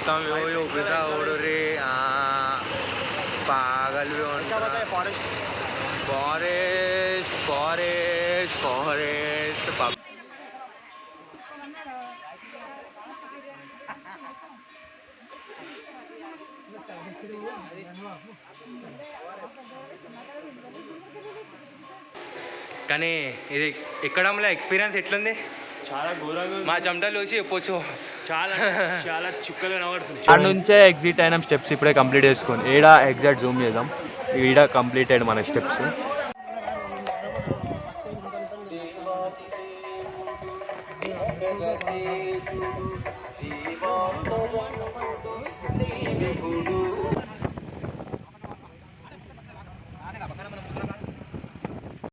మొత్తం ఊపిరా ఓడురి పాగలు forest forest forest forest కానీ ఇది ఎక్కడంలో ఎక్స్పీరియన్స్ ఎట్లుంది? చాలా ఘోరంగా మా చెమటలు చూసి చెప్పొచ్చు. చాలా చాలా చుక్కగా కనబడుతుంది. అక్కడ నుంచే ఎగ్జిట్ అయిన స్టెప్స్ ఇప్పుడే కంప్లీట్ చేసుకొని ఈడ ఎగ్జాక్ట్ జూమ్ చేద్దాం. ఈడ కంప్లీటెడ్ మన స్టెప్స్.